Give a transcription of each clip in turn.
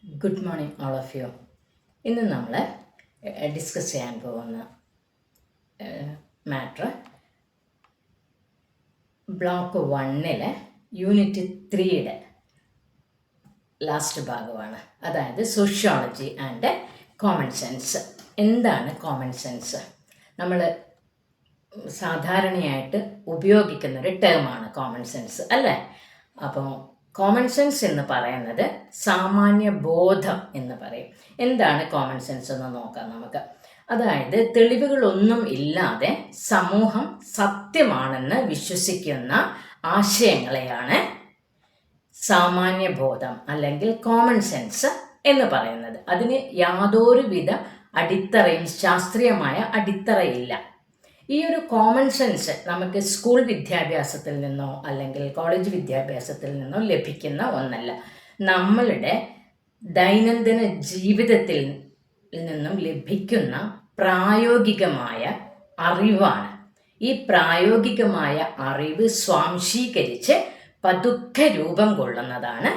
Good morning all of you. ഇന്ന് നമ്മൾ discuss ചെയ്യാൻ പോകുന്ന മാറ്റർ ബ്ലോക്ക് 1 യൂണിറ്റ് 3 ലാസ്റ്റ് ഭാഗമാണ്. അതായത് സോഷ്യോളജി ആൻഡ് കോമൺ സെൻസ്. എന്താണ് കോമൺ സെൻസ്? നമ്മൾ സാധാരണയായിട്ട് ഉപയോഗിക്കുന്നൊരു ടേമാണ് കോമൺ സെൻസ്, അല്ലേ? അപ്പോൾ കോമൺ സെൻസ് എന്ന് പറയുന്നത് സാമാന്യ ബോധം എന്ന് പറയും. എന്താണ് കോമൺ സെൻസ് എന്ന് നോക്കാം നമുക്ക്. അതായത് തെളിവുകളൊന്നും ഇല്ലാതെ സമൂഹം സത്യമാണെന്ന് വിശ്വസിക്കുന്ന ആശയങ്ങളെയാണ് സാമാന്യ ബോധം അല്ലെങ്കിൽ കോമൺ സെൻസ് എന്ന് പറയുന്നത്. അതിന് യാതൊരുവിധ അടിത്തറയും ശാസ്ത്രീയമായ അടിത്തറയില്ല. ഈ ഒരു കോമൺ സെൻസ് നമുക്ക് സ്കൂൾ വിദ്യാഭ്യാസത്തിൽ നിന്നോ അല്ലെങ്കിൽ കോളേജ് വിദ്യാഭ്യാസത്തിൽ നിന്നോ ലഭിക്കുന്ന ഒന്നല്ല. നമ്മളുടെ ദൈനംദിന ജീവിതത്തിൽ നിന്നും ലഭിക്കുന്ന പ്രായോഗികമായ അറിവാണ്. ഈ പ്രായോഗികമായ അറിവ് സ്വാംശീകരിച്ച് പതുക്കെ രൂപം കൊള്ളുന്നതാണ്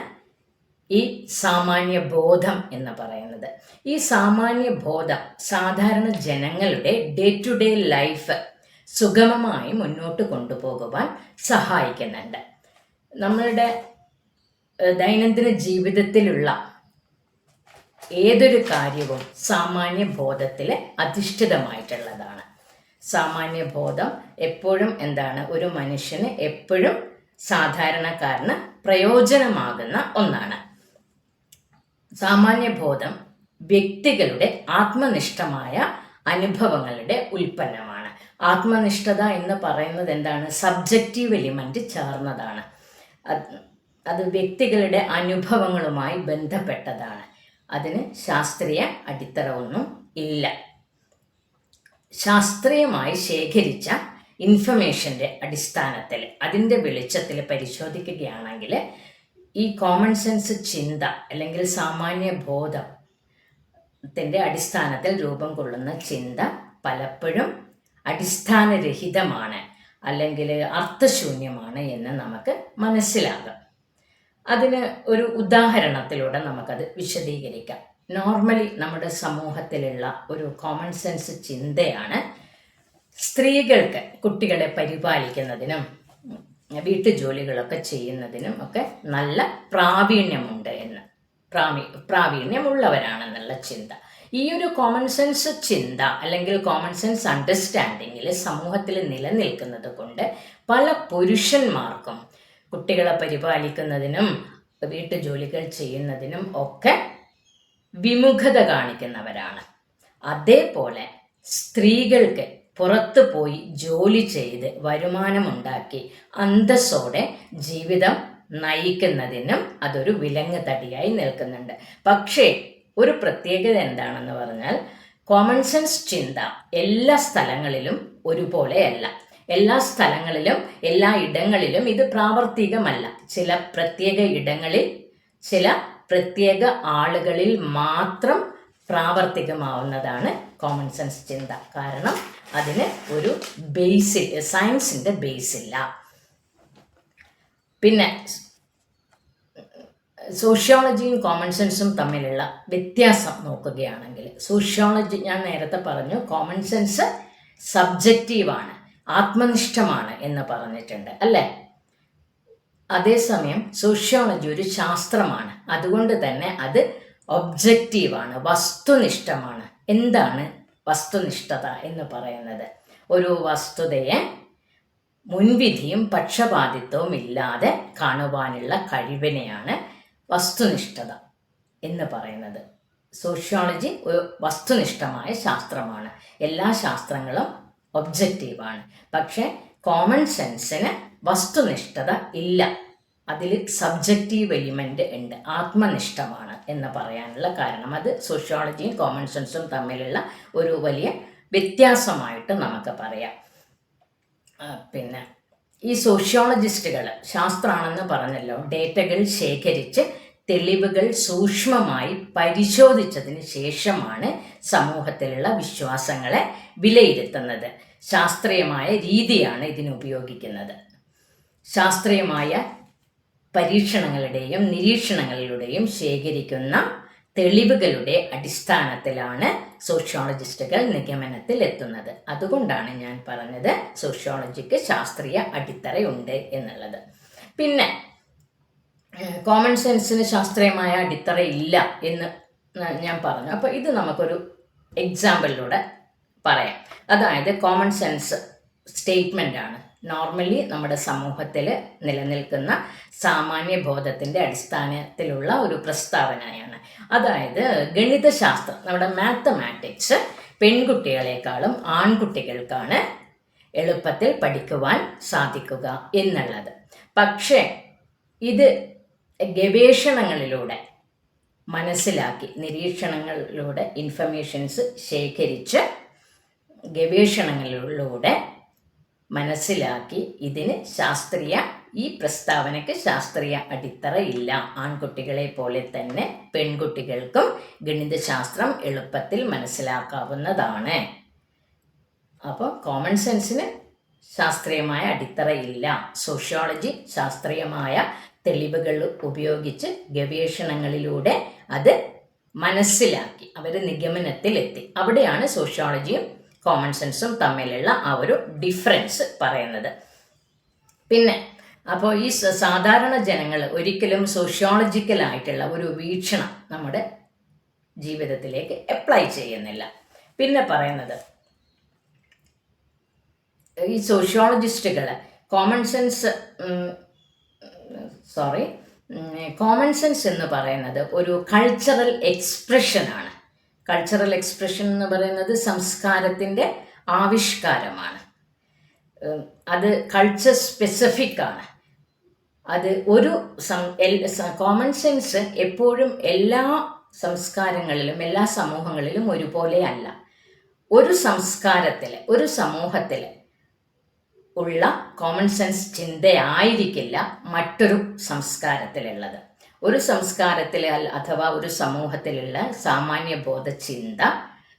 ഈ സാമാന്യ ബോധം എന്ന് പറയുന്നത്. ഈ സാമാന്യ ബോധം സാധാരണ ജനങ്ങളുടെ ഡേ ടു ഡേ ലൈഫ് സുഗമമായി മുന്നോട്ട് കൊണ്ടുപോകുവാൻ സഹായിക്കുന്നുണ്ട്. നമ്മളുടെ ദൈനംദിന ജീവിതത്തിലുള്ള ഏതൊരു കാര്യവും സാമാന്യ ബോധത്തിൽ അധിഷ്ഠിതമായിട്ടുള്ളതാണ്. സാമാന്യ ബോധം എപ്പോഴും എന്താണ്? ഒരു മനുഷ്യന് എപ്പോഴും സാധാരണക്കാരന് പ്രയോജനമാകുന്ന ഒന്നാണ്. സാമാന്യബോധം വ്യക്തികളുടെ ആത്മനിഷ്ഠമായ അനുഭവങ്ങളുടെ ഉൽപ്പന്നമാണ്. ആത്മനിഷ്ഠത എന്ന് പറയുന്നത് എന്താണ്? സബ്ജക്റ്റീവ് എലിമെന്റ് ചേർന്നതാണ്. അത് വ്യക്തികളുടെ അനുഭവങ്ങളുമായി ബന്ധപ്പെട്ടതാണ്. അതിന് ശാസ്ത്രീയ അടിത്തറ ഒന്നും ഇല്ല. ശാസ്ത്രീയമായി ശേഖരിച്ച ഇൻഫർമേഷൻ്റെ അടിസ്ഥാനത്തിൽ അതിൻ്റെ വെളിച്ചത്തിൽ പരിശോധിക്കുകയാണെങ്കിൽ ഈ കോമൺ സെൻസ് ചിന്ത അല്ലെങ്കിൽ സാമാന്യ ബോധത്തിൻ്റെ അടിസ്ഥാനത്തിൽ രൂപം കൊള്ളുന്ന ചിന്ത പലപ്പോഴും അടിസ്ഥാനരഹിതമാണ് അല്ലെങ്കിൽ അർത്ഥശൂന്യമാണ് എന്ന് നമുക്ക് മനസ്സിലാകും. അതിന് ഒരു ഉദാഹരണത്തിലൂടെ നമുക്കത് വിശദീകരിക്കാം. നോർമലി നമ്മുടെ സമൂഹത്തിലുള്ള ഒരു കോമൺ സെൻസ് ചിന്തയാണ് സ്ത്രീകൾക്ക് കുട്ടികളെ പരിപാലിക്കുന്നതിനും വീട്ടുജോലികളൊക്കെ ചെയ്യുന്നതിനും ഒക്കെ നല്ല പ്രാവീണ്യമുണ്ട് എന്ന്, പ്രാവീണ്യമുള്ളവരാണെന്നുള്ള ചിന്ത. ഈ ഒരു കോമൺ സെൻസ് ചിന്ത അല്ലെങ്കിൽ കോമൺ സെൻസ് അണ്ടർസ്റ്റാൻഡിങ്ങിൽ സമൂഹത്തിൽ നിലനിൽക്കുന്നത് കൊണ്ട് പല പുരുഷന്മാർക്കും കുട്ടികളെ പരിപാലിക്കുന്നതിനും വീട്ടുജോലികൾ ചെയ്യുന്നതിനും ഒക്കെ വിമുഖത കാണിക്കുന്നവരാണ്. അതേപോലെ സ്ത്രീകൾക്ക് പുറത്തു പോയി ജോലി ചെയ്ത് വരുമാനമുണ്ടാക്കി അന്തസ്സോടെ ജീവിതം നയിക്കുന്നതിനും അതൊരു വിലങ്ങ് തടിയായി നിൽക്കുന്നുണ്ട്. പക്ഷേ ഒരു പ്രത്യേകത എന്താണെന്ന് പറഞ്ഞാൽ കോമൺ സെൻസ് ചിന്ത എല്ലാ സ്ഥലങ്ങളിലും ഒരുപോലെയല്ല. എല്ലാ സ്ഥലങ്ങളിലും എല്ലാ ഇടങ്ങളിലും ഇത് പ്രാവർത്തികമല്ല. ചില പ്രത്യേക ഇടങ്ങളിൽ ചില പ്രത്യേക ആളുകളിൽ മാത്രം പ്രാവർത്തികമാവുന്നതാണ് കോമൺ സെൻസ് ചിന്ത. കാരണം അതിന് ഒരു സയൻസിൻ്റെ ബേസില്ല. പിന്നെ സോഷ്യോളജിയും കോമൺ സെൻസും തമ്മിലുള്ള വ്യത്യാസം നോക്കുകയാണെങ്കിൽ, സോഷ്യോളജി ഞാൻ നേരത്തെ പറഞ്ഞു കോമൺ സെൻസ് സബ്ജക്റ്റീവാണ്, ആത്മനിഷ്ഠമാണ് എന്ന് പറഞ്ഞിട്ടുണ്ട്, അല്ലേ? അതേസമയം സോഷ്യോളജി ഒരു ശാസ്ത്രമാണ്. അതുകൊണ്ട് തന്നെ അത് ഒബ്ജക്റ്റീവാണ്, വസ്തുനിഷ്ഠമാണ്. എന്താണ് വസ്തുനിഷ്ഠത എന്ന് പറയുന്നത്? ഒരു വസ്തുതയെ മുൻവിധിയും പക്ഷപാതിത്വവും ഇല്ലാതെ കാണുവാനുള്ള കഴിവിനെയാണ് വസ്തുനിഷ്ഠത എന്ന് പറയുന്നത്. സോഷ്യോളജി ഒരു വസ്തുനിഷ്ഠമായ ശാസ്ത്രമാണ്. എല്ലാ ശാസ്ത്രങ്ങളും ഒബ്ജക്റ്റീവാണ്. പക്ഷേ കോമൺ സെൻസിന് വസ്തുനിഷ്ഠത ഇല്ല. അതിൽ സബ്ജക്റ്റീവ് എലിമെൻ്റ് ഉണ്ട്, ആത്മനിഷ്ഠമാണ് എന്ന് പറയാനുള്ള കാരണം അത് സോഷ്യോളജിയും കോമൺ സെൻസും തമ്മിലുള്ള ഒരു വലിയ വ്യത്യാസമായിട്ട് നമുക്ക് പറയാം. പിന്നെ ഈ സോഷ്യോളജിസ്റ്റുകൾ ശാസ്ത്രമാണെന്ന് പറഞ്ഞല്ലോ, ഡേറ്റകൾ ശേഖരിച്ച് തെളിവുകൾ സൂക്ഷ്മമായി പരിശോധിച്ചതിന് ശേഷമാണ് സമൂഹത്തിലുള്ള വിശ്വാസങ്ങളെ വിലയിരുത്തുന്നത്. ശാസ്ത്രീയമായ രീതിയാണ് ഇതിനുപയോഗിക്കുന്നത്. ശാസ്ത്രീയമായ പരീക്ഷണങ്ങളുടെയും നിരീക്ഷണങ്ങളിലൂടെയും ശേഖരിക്കുന്ന തെളിവുകളുടെ അടിസ്ഥാനത്തിലാണ് സോഷ്യോളജിസ്റ്റുകൾ നിഗമനത്തിൽ എത്തുന്നത്. അതുകൊണ്ടാണ് ഞാൻ പറഞ്ഞത് സോഷ്യോളജിക്ക് ശാസ്ത്രീയ അടിത്തറയുണ്ട് എന്നുള്ളത്. പിന്നെ കോമൺ സെൻസിന് ശാസ്ത്രീയമായ അടിത്തറ ഇല്ല എന്ന് ഞാൻ പറഞ്ഞു. അപ്പോൾ ഇത് നമുക്കൊരു എക്സാമ്പിളിലൂടെ പറയാം. അതായത് കോമൺ സെൻസ് സ്റ്റേറ്റ്മെൻ്റ് ആണ്. നോർമലി നമ്മുടെ സമൂഹത്തിൽ നിലനിൽക്കുന്ന സാമാന്യ ബോധത്തിൻ്റെ അടിസ്ഥാനത്തിലുള്ള ഒരു പ്രസ്താവനയാണ്. അതായത് ഗണിതശാസ്ത്രം, നമ്മുടെ മാത്തമാറ്റിക്സ് പെൺകുട്ടികളെക്കാളും ആൺകുട്ടികൾക്കാണ് എളുപ്പത്തിൽ പഠിക്കുവാൻ സാധിക്കുക എന്നുള്ളത്. പക്ഷേ ഇത് ഗവേഷണങ്ങളിലൂടെ മനസ്സിലാക്കി, നിരീക്ഷണങ്ങളിലൂടെ ഇൻഫർമേഷൻസ് ശേഖരിച്ച് ഗവേഷണങ്ങളിലൂടെ മനസ്സിലാക്കി ഇതിന് ഈ പ്രസ്താവനയ്ക്ക് ശാസ്ത്രീയ അടിത്തറ ഇല്ല. ആൺകുട്ടികളെ പോലെ തന്നെ പെൺകുട്ടികൾക്കും ഗണിതശാസ്ത്രം എളുപ്പത്തിൽ മനസ്സിലാക്കാവുന്നതാണ്. അപ്പോൾ കോമൺ സെൻസിന് ശാസ്ത്രീയമായ അടിത്തറ ഇല്ല. സോഷ്യോളജി ശാസ്ത്രീയമായ തെളിവുകൾ ഉപയോഗിച്ച് ഗവേഷണങ്ങളിലൂടെ അത് മനസ്സിലാക്കി അവർ നിഗമനത്തിലെത്തി. അവിടെയാണ് സോഷ്യോളജിയും കോമൺ സെൻസും തമ്മിലുള്ള ആ ഒരു ഡിഫറൻസ് പറയുന്നത്. പിന്നെ അപ്പോൾ ഈ സാധാരണ ജനങ്ങൾ ഒരിക്കലും സോഷ്യോളജിക്കലായിട്ടുള്ള ഒരു വീക്ഷണം നമ്മുടെ ജീവിതത്തിലേക്ക് അപ്ലൈ ചെയ്യുന്നില്ല. പിന്നെ പറയുന്നത് ഈ സോഷ്യോളജിസ്റ്റുകൾ കോമൺ സെൻസ് എന്ന് പറയുന്നത് ഒരു കൾച്ചറൽ എക്സ്പ്രഷനാണ്. കൾച്ചറൽ എക്സ്പ്രഷൻ എന്ന് പറയുന്നത് സംസ്കാരത്തിൻ്റെ ആവിഷ്കാരമാണ്. അത് കൾച്ചർ സ്പെസിഫിക് ആണ്. അത് ഒരു കോമൺ സെൻസ് എപ്പോഴും എല്ലാ സംസ്കാരങ്ങളിലും എല്ലാ സമൂഹങ്ങളിലും ഒരുപോലെ അല്ല. ഒരു സംസ്കാരത്തിൽ ഒരു സമൂഹത്തിൽ ഉള്ള കോമൺ സെൻസ് ചിന്തയായിരിക്കില്ല മറ്റൊരു സംസ്കാരത്തിലുള്ളത്. ഒരു സംസ്കാരത്തിൽ അഥവാ ഒരു സമൂഹത്തിലുള്ള സാമാന്യബോധ ചിന്ത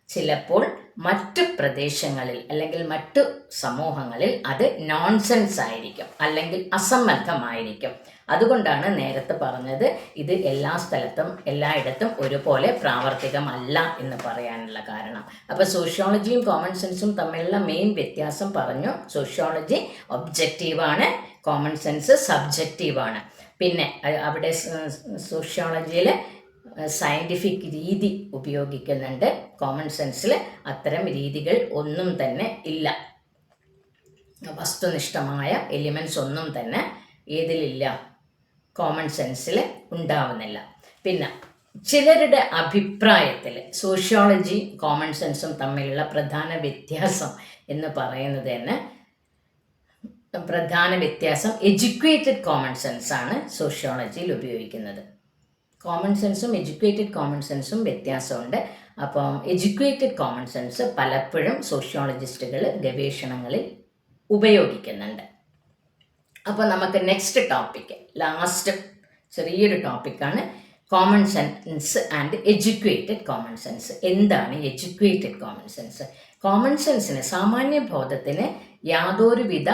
ചിലപ്പോൾ മറ്റു പ്രദേശങ്ങളിൽ അല്ലെങ്കിൽ മറ്റു സമൂഹങ്ങളിൽ അത് നോൺസെൻസ് ആയിരിക്കും, അല്ലെങ്കിൽ അസംബന്ധമായിരിക്കും. അതുകൊണ്ടാണ് നേരത്തെ പറഞ്ഞത് ഇത് എല്ലാ സ്ഥലത്തും എല്ലായിടത്തും ഒരുപോലെ പ്രാവർത്തികമല്ല എന്ന് പറയാനുള്ള കാരണം. അപ്പോൾ സോഷ്യോളജിയും കോമൺ സെൻസും തമ്മിലുള്ള മെയിൻ വ്യത്യാസം പറഞ്ഞു. സോഷ്യോളജി ഒബ്ജക്റ്റീവാണ്, കോമൺ സെൻസ് സബ്ജക്റ്റീവാണ്. പിന്നെ അവിടെ സോഷ്യോളജിയിൽ സയൻറ്റിഫിക് രീതി ഉപയോഗിക്കുന്നുണ്ട്, കോമൺ സെൻസിൽ അത്തരം രീതികൾ ഒന്നും തന്നെ ഇല്ല. വസ്തുനിഷ്ഠമായ എലിമെൻറ്റ്സ് ഒന്നും തന്നെ ഏതിലില്ല, കോമൺ സെൻസിൽ ഉണ്ടാവുന്നില്ല. പിന്നെ ചിലരുടെ അഭിപ്രായത്തിൽ സോഷ്യോളജി കോമൺ സെൻസും തമ്മിലുള്ള പ്രധാന വ്യത്യാസം എന്ന് പറയുന്നത് തന്നെ എഡ്യൂക്കേറ്റഡ് കോമൺ സെൻസ് ആണ് സോഷ്യോളജിയിൽ ഉപയോഗിക്കുന്നത്. കോമൺ സെൻസും എഡ്യൂക്കേറ്റഡ് കോമൺ സെൻസും വ്യത്യാസമുണ്ട്. അപ്പം എഡ്യൂക്കേറ്റഡ് കോമൺ സെൻസ് പലപ്പോഴും സോഷ്യോളജിസ്റ്റുകൾ ഗവേഷണങ്ങളിൽ ഉപയോഗിക്കുന്നുണ്ട്. അപ്പോൾ നമുക്ക് നെക്സ്റ്റ് ടോപ്പിക്ക്, ലാസ്റ്റ് ചെറിയൊരു ടോപ്പിക്കാണ് common sense and educated common sense. എന്താണ് എഡ്യൂക്കേറ്റഡ് കോമൺ സെൻസ്? കോമൺ സെൻസിന്, സാമാന്യ ബോധത്തിന് യാതൊരുവിധ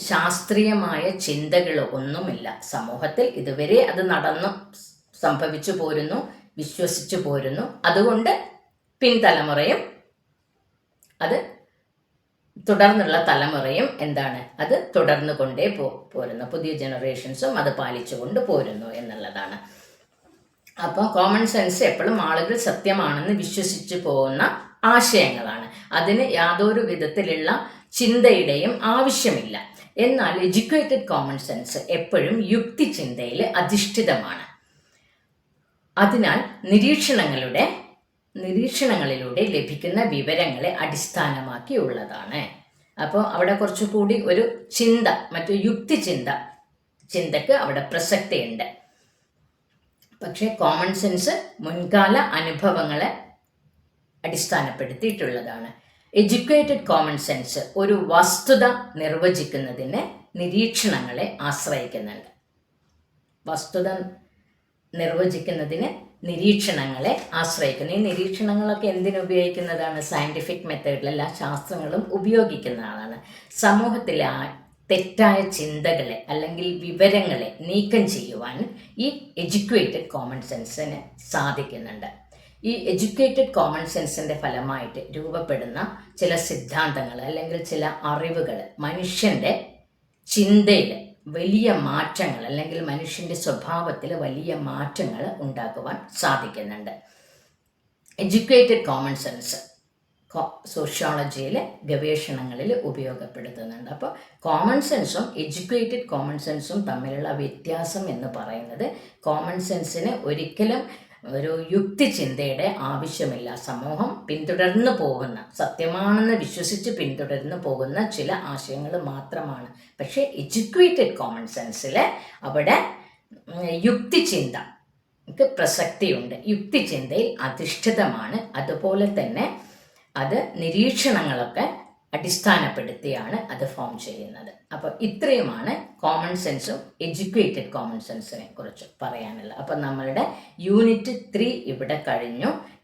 ശാസ്ത്രീയമായ ചിന്തകളോ ഒന്നുമില്ല. സമൂഹത്തിൽ ഇതുവരെ അത് സംഭവിച്ചു പോരുന്നു, വിശ്വസിച്ചു പോരുന്നു. അതുകൊണ്ട് പിൻതലമുറയും അത് തുടർന്നുള്ള തലമുറയും അത് തുടർന്നു കൊണ്ടേ പോരുന്നു. പുതിയ ജനറേഷൻസും അത് പാലിച്ചുകൊണ്ട് പോരുന്നു എന്നുള്ളതാണ്. അപ്പോൾ കോമൺ സെൻസ് എപ്പോഴും ആളുകൾ സത്യമാണെന്ന് വിശ്വസിച്ചു പോകുന്ന ആശയങ്ങളാണ്. അതിന് യാതൊരു വിധത്തിലുള്ള ചിന്തയുടെയും ആവശ്യമില്ല. എന്നാൽ എഡ്യൂക്കേറ്റഡ് കോമൺ സെൻസ് എപ്പോഴും യുക്തിചിന്തയിൽ അധിഷ്ഠിതമാണ്. അതിനാൽ നിരീക്ഷണങ്ങളിലൂടെ ലഭിക്കുന്ന വിവരങ്ങളെ അടിസ്ഥാനമാക്കിയുള്ളതാണ്. അപ്പോൾ അവിടെ കുറച്ചുകൂടി ഒരു ചിന്ത, മറ്റു ചിന്തക്ക് അവിടെ പ്രസക്തിയുണ്ട്. പക്ഷേ കോമൺ സെൻസ് മുൻകാല അനുഭവങ്ങളെ അടിസ്ഥാനപ്പെടുത്തിയിട്ടുള്ളതാണ്. എഡ്യൂക്കേറ്റഡ് കോമൺ സെൻസ് ഒരു വസ്തുത നിർവചിക്കുന്നതിന് നിരീക്ഷണങ്ങളെ ആശ്രയിക്കുന്നുണ്ട്. വസ്തുത നിർവചിക്കുന്നതിന് നിരീക്ഷണങ്ങളെ ആശ്രയിക്കുന്നു. ഈ നിരീക്ഷണങ്ങളൊക്കെ എന്തിനുപയോഗിക്കുന്നതാണ്? സയൻറ്റിഫിക് മെത്തേഡിൽ എല്ലാ ശാസ്ത്രങ്ങളും ഉപയോഗിക്കുന്നതാണ്. സമൂഹത്തിലെ തെറ്റായ ചിന്തകളെ അല്ലെങ്കിൽ വിവരങ്ങളെ നീക്കം ചെയ്യുവാൻ ഈ എഡ്യൂക്കേറ്റഡ് കോമൺ സെൻസിന് സാധിക്കുന്നുണ്ട്. ഈ എഡ്യൂക്കേറ്റഡ് കോമൺ സെൻസിൻ്റെ ഫലമായിട്ട് രൂപപ്പെടുന്ന ചില സിദ്ധാന്തങ്ങൾ അല്ലെങ്കിൽ ചില അറിവുകൾ മനുഷ്യൻ്റെ ചിന്തയിൽ വലിയ മാറ്റങ്ങൾ അല്ലെങ്കിൽ മനുഷ്യൻ്റെ സ്വഭാവത്തിൽ വലിയ മാറ്റങ്ങൾ ഉണ്ടാക്കുവാൻ സാധിക്കുന്നുണ്ട്. എഡ്യൂക്കേറ്റഡ് കോമൺ സെൻസ് സോഷ്യോളജിയിലെ ഗവേഷണങ്ങളിൽ ഉപയോഗപ്പെടുത്തുന്നുണ്ട്. അപ്പോൾ കോമൺ സെൻസും എഡ്യൂക്കേറ്റഡ് കോമൺ സെൻസും തമ്മിലുള്ള വ്യത്യാസം എന്ന് പറയുന്നത്, കോമൺ സെൻസിന് ഒരിക്കലും ഒരു യുക്തിചിന്തയുടെ ആവശ്യമില്ല. സമൂഹം പിന്തുടർന്നു പോകുന്ന, സത്യമാണെന്ന് വിശ്വസിച്ച് പിന്തുടർന്നു പോകുന്ന ചില ആശയങ്ങൾ മാത്രമാണ്. പക്ഷേ എഡ്യൂക്കേറ്റഡ് കോമൺ സെൻസിൽ അവിടെ യുക്തിചിന്തക്ക് പ്രസക്തിയുണ്ട്. യുക്തിചിന്തയിൽ അധിഷ്ഠിതമാണ്. അതുപോലെ തന്നെ അത് നിരീക്ഷണങ്ങളൊക്കെ അടിസ്ഥാനപ്പെടുത്തിയാണ് അത് ഫോം ചെയ്യുന്നത്. അപ്പോൾ ഇത്രയുമാണ് കോമൺ സെൻസും എഡ്യൂക്കേറ്റഡ് കോമൺ സെൻസിനെ കുറിച്ച് പറയാനുള്ളത്. അപ്പോൾ നമ്മളുടെ യൂണിറ്റ് 3 ഇവിടെ കഴിഞ്ഞു.